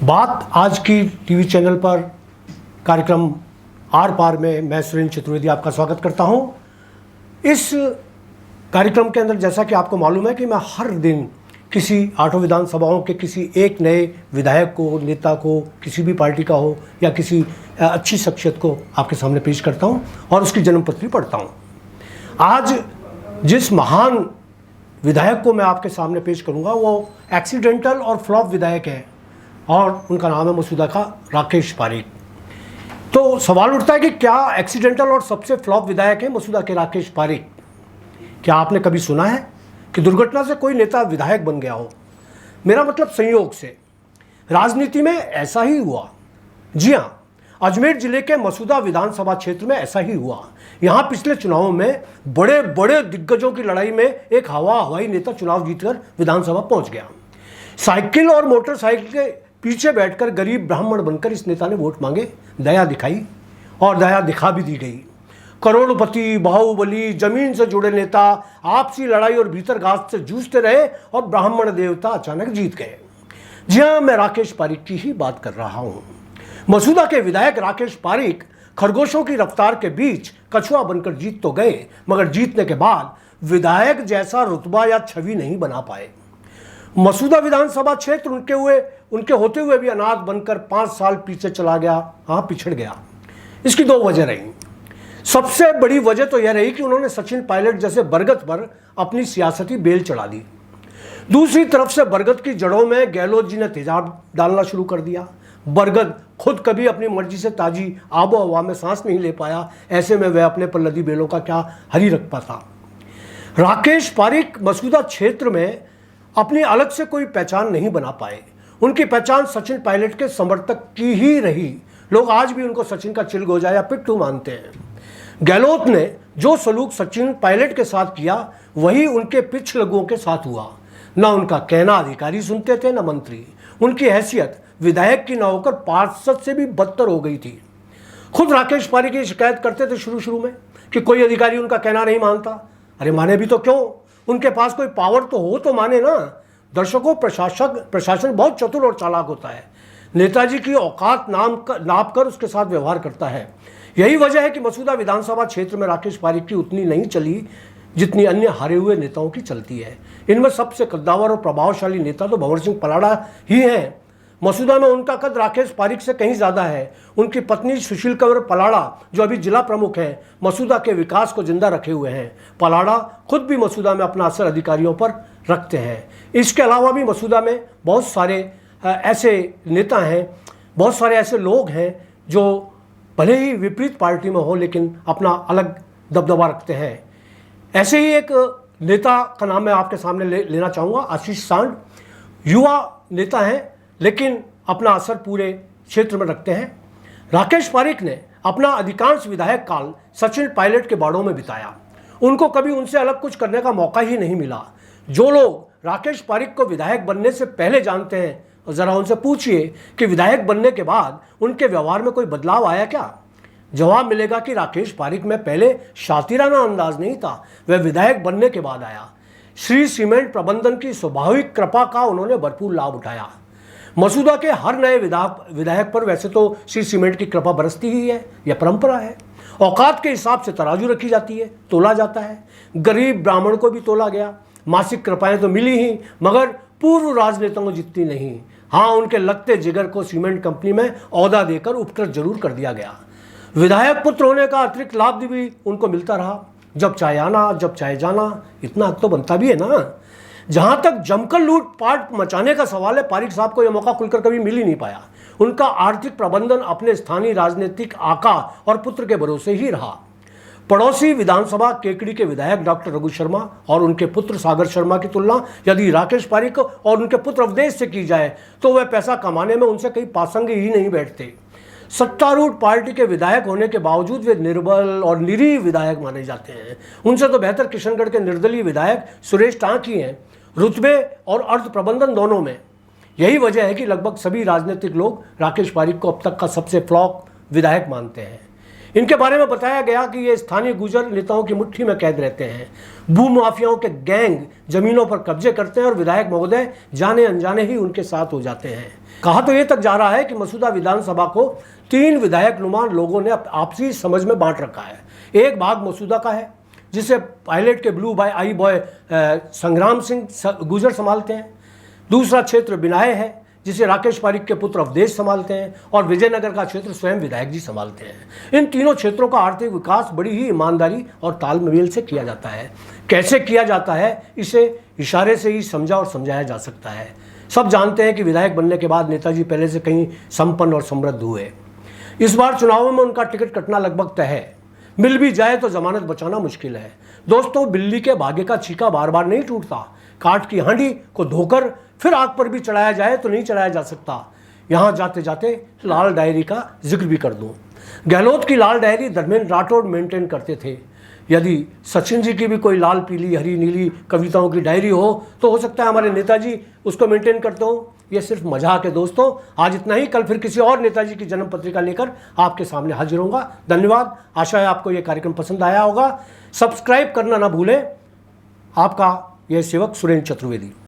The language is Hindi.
बात आज की टीवी चैनल पर कार्यक्रम आर पार में मैं सुरेंद्र चतुर्वेदी आपका स्वागत करता हूं। इस कार्यक्रम के अंदर जैसा कि आपको मालूम है कि मैं हर दिन किसी आठों विधानसभाओं के किसी एक नए विधायक को, नेता को, किसी भी पार्टी का हो या किसी अच्छी शख्सियत को आपके सामने पेश करता हूं और उसकी जन्मपत्री पढ़ता हूं। आज जिस महान विधायक को मैं आपके सामने पेश करूंगा वो एक्सीडेंटल और फ्लॉप विधायक है और उनका नाम है मसूदा का राकेश पारीक। तो सवाल उठता है कि क्या एक्सीडेंटल और सबसे फ्लॉप विधायक है मसूदा के राकेश पारीक? क्या आपने कभी सुना है कि दुर्घटना से कोई नेता विधायक बन गया हो? मेरा मतलब संयोग से। राजनीति में ऐसा ही हुआ। जी हाँ, अजमेर जिले के मसूदा विधानसभा क्षेत्र में ऐसा ही हुआ। यहाँ पिछले चुनावों में बड़े बड़े दिग्गजों की लड़ाई में एक हवाई नेता चुनाव जीतकर विधानसभा पहुंच गया। साइकिल और मोटरसाइकिल के पीछे बैठकर गरीब ब्राह्मण बनकर इस नेता ने वोट मांगे, दया दिखाई और दया दिखा भी दी गई। करोड़पति, बाहुबली, जमीन से जुड़े नेता आपसी लड़ाई और भीतर घात से जूझते रहे और ब्राह्मण देवता अचानक जीत गए। जी हाँ, मैं राकेश पारीक की ही बात कर रहा हूँ। मसूदा के विधायक राकेश पारीक खरगोशों की रफ्तार के बीच कछुआ बनकर जीत तो गए, मगर जीतने के बाद विधायक जैसा रुतबा या छवि नहीं बना पाए। मसूदा विधानसभा क्षेत्र उनके होते हुए भी अनाथ बनकर 5 साल पीछे चला गया, पिछड़ गया। इसकी 2 वजह रही। सबसे बड़ी वजह तो यह रही कि उन्होंने सचिन पायलट जैसे बरगद पर अपनी सियासती बेल चढ़ा दी। दूसरी तरफ से बरगद की जड़ों में गहलोत जी ने तेजाब डालना शुरू कर दिया। बरगद खुद कभी अपनी मर्जी से ताजी आबो हवा में सांस नहीं ले पाया, ऐसे में वह अपने पर लदी बेलों का क्या हरी रख पाता। राकेश पारीक मसूदा क्षेत्र में अपनी अलग से कोई पहचान नहीं बना पाए। उनकी पहचान सचिन पायलट के समर्थक की ही रही। लोग आज भी उनको सचिन का चिलगोजा या पिट्ठू मानते हैं। गहलोत ने जो सलूक सचिन पायलट के साथ किया वही उनके पिछलगुओं के साथ हुआ। न उनका कहना अधिकारी सुनते थे, न मंत्री। उनकी हैसियत विधायक की न होकर पार्षद से भी बदतर हो गई थी। खुद राकेश पारीक की शिकायत करते थे शुरू में कि कोई अधिकारी उनका कहना नहीं मानता। अरे माने भी तो क्यों? उनके पास कोई पावर तो हो तो माने ना। दर्शकों, प्रशासन बहुत चतुर और चालाक होता है। नेताजी की औकात नाप कर उसके साथ व्यवहार करता है। यही वजह है कि मसूदा विधानसभा क्षेत्र में राकेश पारीक की उतनी नहीं चली जितनी अन्य हारे हुए नेताओं की चलती है। इनमें सबसे कद्दावर और प्रभावशाली नेता तो भंवर सिंह पलाड़ा ही हैं। मसूदा में उनका कद राकेश पारीक से कहीं ज़्यादा है। उनकी पत्नी सुशील कंवर पलाड़ा, जो अभी जिला प्रमुख हैं, मसूदा के विकास को जिंदा रखे हुए हैं। पलाड़ा खुद भी मसूदा में अपना असर अधिकारियों पर रखते हैं। इसके अलावा भी मसूदा में बहुत सारे ऐसे नेता हैं, बहुत सारे ऐसे लोग हैं जो भले ही विपरीत पार्टी में हो लेकिन अपना अलग दबदबा रखते हैं। ऐसे ही एक नेता का नाम मैं आपके सामने लेना चाहूँगा, आशीष सांड। युवा नेता हैं लेकिन अपना असर पूरे क्षेत्र में रखते हैं। राकेश पारीक ने अपना अधिकांश विधायक काल सचिन पायलट के बाड़ों में बिताया। उनको कभी उनसे अलग कुछ करने का मौका ही नहीं मिला। जो लोग राकेश पारीक को विधायक बनने से पहले जानते हैं, ज़रा उनसे पूछिए कि विधायक बनने के बाद उनके व्यवहार में कोई बदलाव आया क्या? जवाब मिलेगा कि राकेश पारीक में पहले शातिराना अंदाज नहीं था, वह विधायक बनने के बाद आया। श्री सीमेंट प्रबंधन की स्वाभाविक कृपा का उन्होंने भरपूर लाभ उठाया। मसूदा के हर नए विधायक पर वैसे तो श्री सीमेंट की कृपा बरसती ही है, यह परंपरा है। औकात के हिसाब से तराजू रखी जाती है, तोला जाता है। गरीब ब्राह्मण को भी तोला गया। मासिक कृपाएं तो मिली ही, मगर पूर्व राजनेताओं जितनी नहीं। हाँ, उनके लगते जिगर को सीमेंट कंपनी में ओहदा देकर उपकृत जरूर कर दिया गया। विधायक पुत्र होने का अतिरिक्त लाभ भी उनको मिलता रहा। जब चाहे आना, जब चाहे जाना, इतना हक तो बनता भी है ना। जहां तक जमकर लूटपाट मचाने का सवाल है, पारीक साहब को यह मौका खुलकर कभी मिल ही नहीं पाया। उनका आर्थिक प्रबंधन अपने स्थानीय राजनीतिक आका और पुत्र के भरोसे ही रहा। पड़ोसी विधानसभा केकड़ी के विधायक डॉक्टर रघु शर्मा और उनके पुत्र सागर शर्मा की तुलना यदि राकेश पारीक और उनके पुत्र अवधेश से की जाए तो वह पैसा कमाने में उनसे कहीं पासंग ही नहीं बैठते। सत्तारूढ़ पार्टी के विधायक होने के बावजूद वे निर्बल और निरीह विधायक माने जाते हैं। उनसे तो बेहतर किशनगढ़ के निर्दलीय विधायक सुरेश टांक ही हैं, रुतबे और अर्थ प्रबंधन दोनों में। यही वजह है कि लगभग सभी राजनीतिक लोग राकेश पारीक को अब तक का सबसे फ्लॉप विधायक मानते हैं। इनके बारे में बताया गया कि ये स्थानीय गुर्जर नेताओं की मुट्ठी में कैद रहते हैं, भूमाफियाओं के गैंग जमीनों पर कब्जे करते हैं और विधायक महोदय जाने अनजाने ही उनके साथ हो जाते हैं। कहा तो ये तक जा रहा है कि मसूदा विधानसभा को 3 विधायक नुमान लोगों ने आपसी समझ में बांट रखा है। एक भाग मसूदा का है जिसे पायलट के ब्लू आई बॉय संग्राम सिंह गुर्जर संभालते हैं, दूसरा क्षेत्र बिनाए है जिसे राकेश पारिक के पुत्र अवधेश संभालते हैं, और विजयनगर का क्षेत्र स्वयं विधायक जी संभालते हैं। इन तीनों क्षेत्रों का आर्थिक विकास बड़ी ही ईमानदारी और तालमेल से किया जाता है। कैसे किया जाता है इसे इशारे से ही समझा और समझाया जा सकता है। सब जानते हैं कि विधायक बनने के बाद नेताजी पहले से कहीं संपन्न और समृद्ध हुए। इस बार चुनावों में उनका टिकट कटना लगभग तय है। मिल भी जाए तो जमानत बचाना मुश्किल है। दोस्तों, बिल्ली के भाग्य का छीका बार बार नहीं टूटता। काठ की हांडी को धोकर फिर आग पर भी चढ़ाया जाए तो नहीं चढ़ाया जा सकता। यहाँ जाते जाते लाल डायरी का जिक्र भी कर दूं। गहलोत की लाल डायरी धर्मेंद्र राठौड़ मेंटेन करते थे। यदि सचिन जी की भी कोई लाल पीली हरी नीली कविताओं की डायरी हो सकता है हमारे नेताजी उसको मेंटेन करते हो। ये सिर्फ मजाक है दोस्तों। आज इतना ही, कल फिर किसी और नेताजी की जन्म पत्रिका लेकर आपके सामने हाजिर होऊंगा। धन्यवाद। आशा है आपको ये कार्यक्रम पसंद आया होगा। सब्सक्राइब करना ना भूलें। आपका यह सेवक सुरेंद्र चतुर्वेदी।